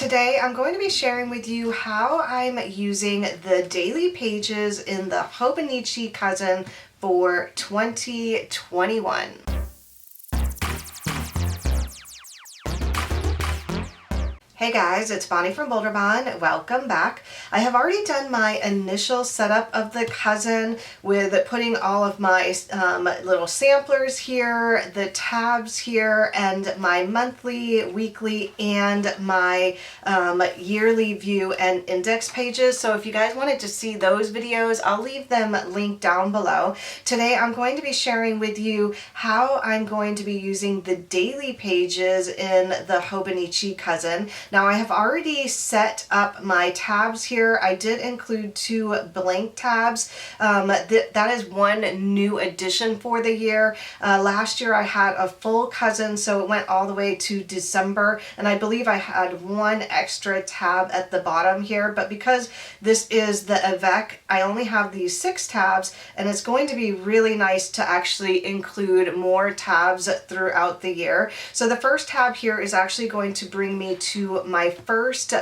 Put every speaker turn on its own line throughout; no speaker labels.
Today I'm going to be sharing with you how I'm using the daily pages in the Hobonichi Cousin for 2021. Hey guys, it's Bonnie from Bolderbon. Welcome back. I have already done my initial setup of the Cousin with putting all of my little samplers here, the tabs here, and my monthly, weekly, and my yearly view and index pages. So if you guys wanted to see those videos, I'll leave them linked down below. Today I'm going to be sharing with you how I'm going to be using the daily pages in the Hobonichi Cousin. Now I have already set up my tabs here. I did include 2 blank tabs. That is one new addition for the year. Last year I had a full Cousin, so it went all the way to December, and I believe I had 1 extra tab at the bottom here, but because this is the Avec, I only have these 6 tabs, and it's going to be really nice to actually include more tabs throughout the year. So the first tab here is actually going to bring me to my first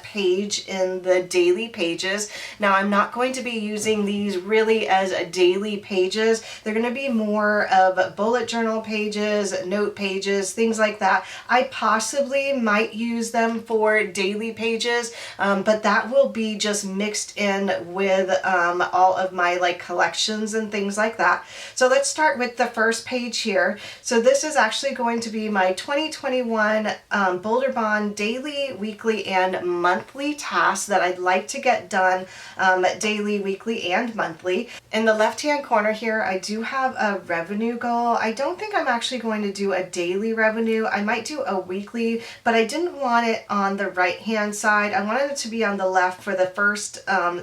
page in the daily pages. Now I'm not going to be using these really as daily pages. They're going to be more of bullet journal pages, note pages, things like that. I possibly might use them for daily pages, but that will be just mixed in with all of my collections and things like that. So let's start with the first page here. So this is actually going to be my 2021 Bolderbon daily, weekly, and monthly tasks that I'd like to get done daily, weekly, and monthly. In the left-hand corner here, I do have a revenue goal. I don't think I'm actually going to do a daily revenue. I might do a weekly, but I didn't want it on the right-hand side. I wanted it to be on the left for the first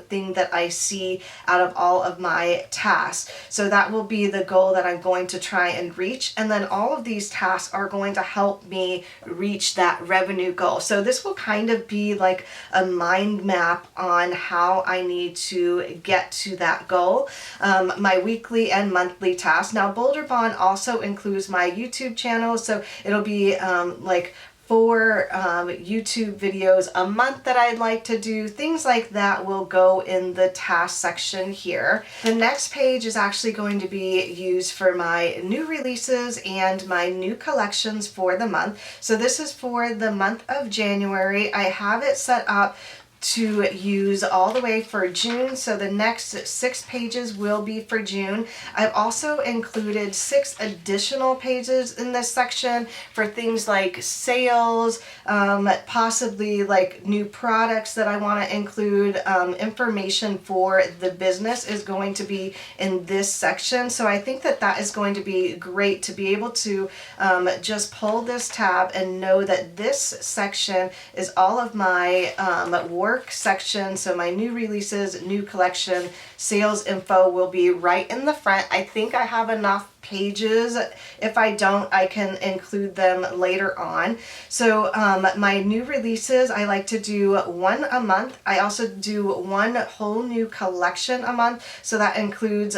thing that I see out of all of my tasks. So that will be the goal that I'm going to try and reach. And then all of these tasks are going to help me reach that revenue goal. So this will kind of be like a mind map on how I need to get to that goal. My weekly and monthly tasks. Now Bolderbon also includes my YouTube channel, so it'll be 4 YouTube videos a month that I'd like to do. Things like that will go in the task section here. The next page is actually going to be used for my new releases and my new collections for the month. So this is for the month of January. I have it set up to use all the way for June, so the next 6 pages will be for June. I've also included 6 additional pages in this section for things like sales, possibly new products that I want to include. Information for the business is going to be in this section, so I think that that is going to be great to be able to just pull this tab and know that this section is all of my work section. So my new releases, new collection, sales info will be right in the front. I think I have enough pages. If I don't, I can include them later on. So my new releases, I like to do 1 a month. I also do 1 whole new collection a month. So that includes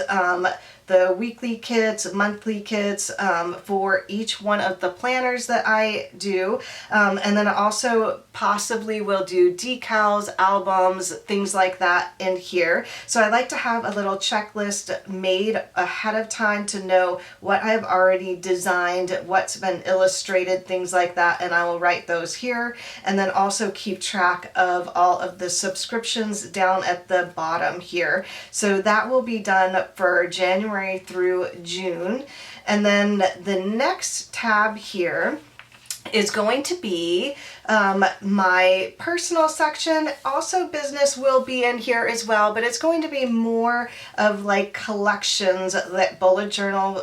the weekly kits, monthly kits for each one of the planners that I do. And then I also possibly will do decals, albums, things like that in here. So I like to have a little checklist made ahead of time to know what I've already designed, what's been illustrated, things like that, and I will write those here. And then also keep track of all of the subscriptions down at the bottom here. So that will be done for January through June. And then the next tab here is going to be my personal section. Also business will be in here as well, but it's going to be more of collections that bullet journal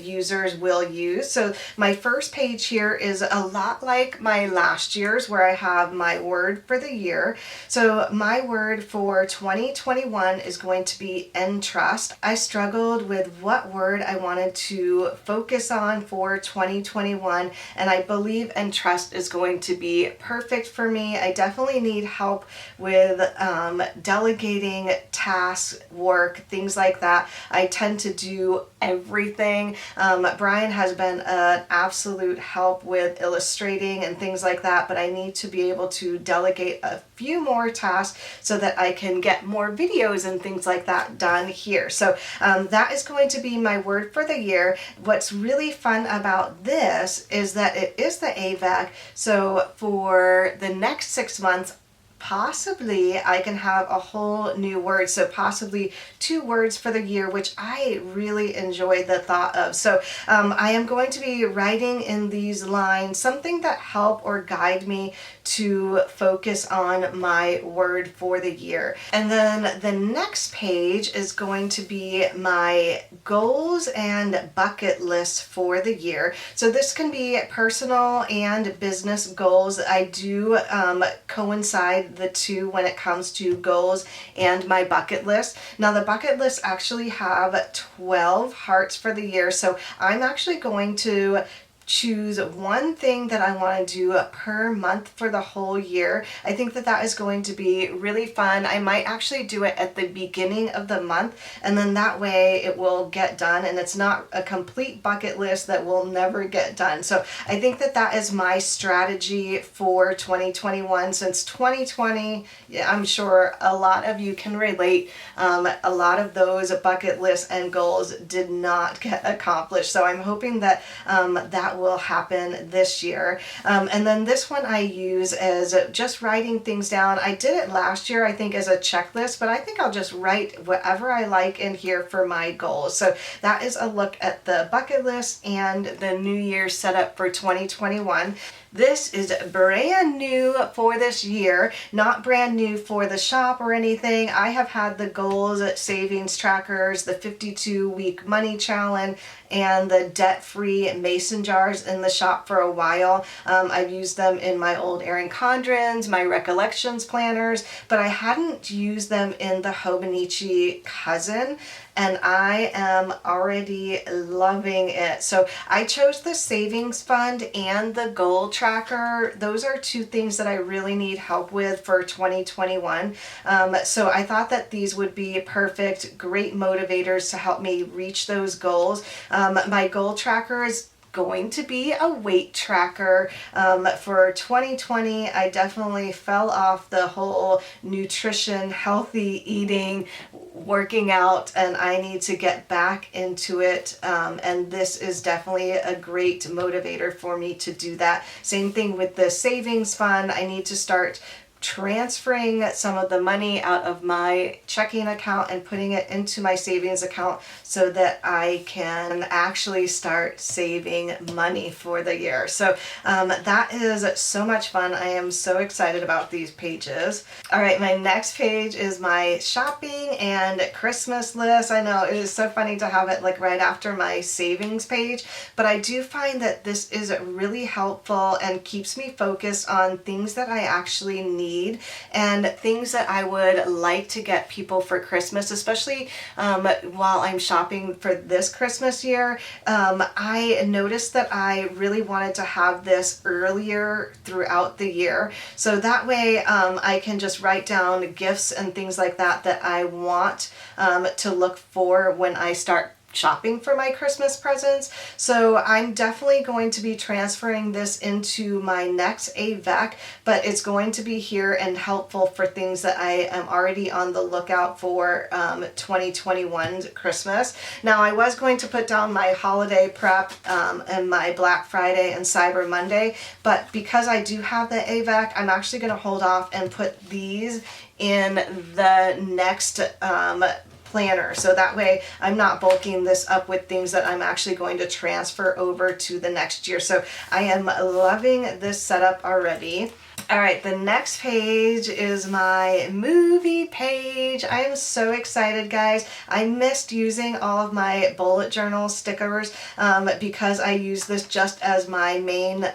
users will use. So my first page here is a lot like my last year's, where I have my word for the year. So my word for 2021 is going to be entrust. I struggled with what word I wanted to focus on for 2021, and I believe believe and trust is going to be perfect for me. I definitely need help with delegating tasks, work, things like that. I tend to do everything. Brian has been an absolute help with illustrating and things like that, but I need to be able to delegate a few more tasks so that I can get more videos and things like that done here. So that is going to be my word for the year. What's really fun about this is that it is the AVEC. So for the next 6 months, possibly I can have a whole new word. So possibly 2 words for the year, which I really enjoy the thought of. So I am going to be writing in these lines something that help or guide me to focus on my word for the year. And then the next page is going to be my goals and bucket list for the year. So this can be personal and business goals. I do coincide the two when it comes to goals and my bucket list. Now the bucket list actually have 12 hearts for the year. So I'm actually going to choose one thing that I want to do per month for the whole year. I think that that is going to be really fun. I might actually do it at the beginning of the month, and then that way it will get done and it's not a complete bucket list that will never get done. So I think that that is my strategy for 2021. Since 2020, I'm sure a lot of you can relate. A lot of those bucket lists and goals did not get accomplished. So I'm hoping that that will happen this year. And then this one I use as just writing things down. I did it last year, I think, as a checklist, but I think I'll just write whatever I like in here for my goals. So that is a look at the bucket list and the New Year's setup for 2021. This is brand new for this year, not brand new for the shop or anything. I have had the goals, savings trackers, the 52-week money challenge, and the debt-free mason jars in the shop for a while. I've used them in my old Erin Condrens, my recollections planners, but I hadn't used them in the Hobonichi Cousin, and I am already loving it. So I chose the savings fund and the goal tracker. Those are 2 things that I really need help with for 2021. So I thought that these would be perfect, great motivators to help me reach those goals. My goal tracker is going to be a weight tracker. For 2020, I definitely fell off the whole nutrition, healthy eating, working out, and I need to get back into it. And this is definitely a great motivator for me to do that. Same thing with the savings fund. I need to start transferring some of the money out of my checking account and putting it into my savings account so that I can actually start saving money for the year. So that is so much fun. I am so excited about these pages. All right, my next page is my shopping and Christmas list. I know it is so funny to have it like right after my savings page, but I do find that this is really helpful and keeps me focused on things that I actually need and things that I would like to get people for Christmas, especially while I'm shopping for this Christmas year. I noticed that I really wanted to have this earlier throughout the year, so that way I can just write down gifts and things like that that I want to look for when I start shopping for my Christmas presents. So I'm definitely going to be transferring this into my next AVEC, but it's going to be here and helpful for things that I am already on the lookout for 2021's Christmas. Now I was going to put down my holiday prep and my Black Friday and Cyber Monday, but because I do have the AVEC, I'm actually going to hold off and put these in the next planner, so that way I'm not bulking this up with things that I'm actually going to transfer over to the next year. So I am loving this setup already. All right, the next page is my movie page. I am so excited, guys. I missed using all of my bullet journal stickers because I use this just as my main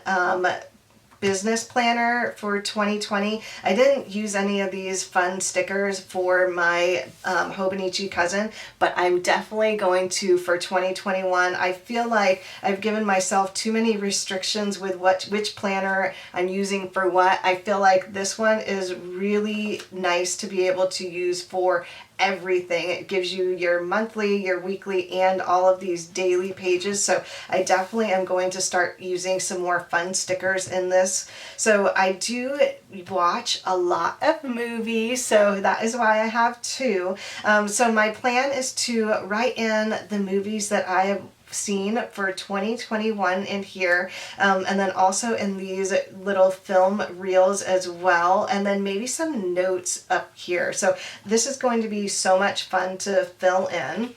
business planner for 2020. I didn't use any of these fun stickers for my Hobonichi Cousin, but I'm definitely going to for 2021. I feel like I've given myself too many restrictions with which planner I'm using for what. I feel like this one is really nice to be able to use for everything. It gives you your monthly, your weekly, and all of these daily pages. So I definitely am going to start using some more fun stickers in this. So I do watch a lot of movies, so that is why I have two. So my plan is to write in the movies that I have seen for 2021 in here, and then also in these little film reels as well, and then maybe some notes up here. So this is going to be so much fun to fill in.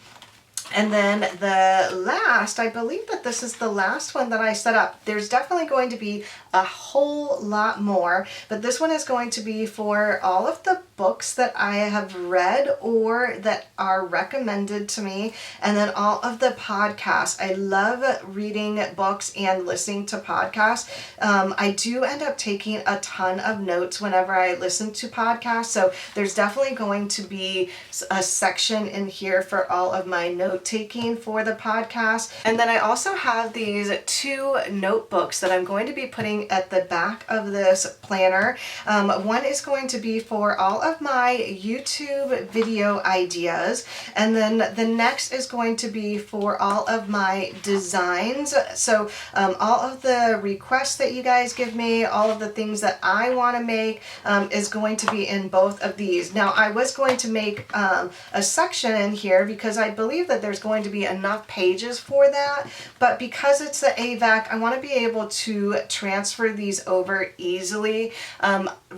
And then the last, I believe that this is the last one that I set up. There's definitely going to be a whole lot more, but this one is going to be for all of the books that I have read or that are recommended to me, and then all of the podcasts. I love reading books and listening to podcasts. I do end up taking a ton of notes whenever I listen to podcasts, so there's definitely going to be a section in here for all of my note taking for the podcast. And then I also have these two notebooks that I'm going to be putting at the back of this planner. One is going to be for all of my YouTube video ideas, and then the next is going to be for all of my designs. So all of the requests that you guys give me, all of the things that I want to make is going to be in both of these. Now I was going to make a section in here because I believe that there's going to be enough pages for that, but because it's the AVAC, I want to be able to transfer these over easily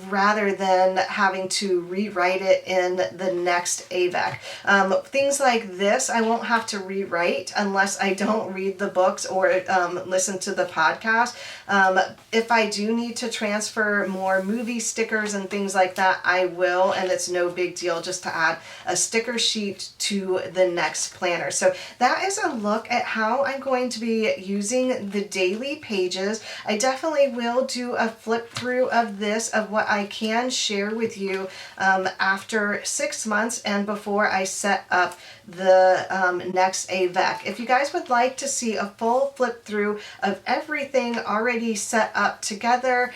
rather than having to rewrite it in the next AVAC. Things like this I won't have to rewrite unless I don't read the books or listen to the podcast. If I do need to transfer more movie stickers and things like that, I will, and it's no big deal just to add a sticker sheet to the next planner. So that is a look at how I'm going to be using the daily pages. I definitely will do a flip through of this, of what I can share with you after 6 months and before I set up the next AVAC. If you guys would like to see a full flip through of everything already set up together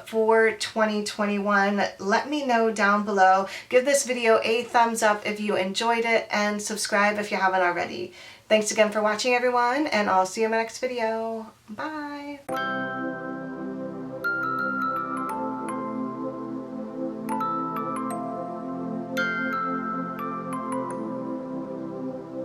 for 2021, let me know down below. Give this video a thumbs up if you enjoyed it, and subscribe if you haven't already. Thanks again for watching, everyone, and I'll see you in my next video. Bye!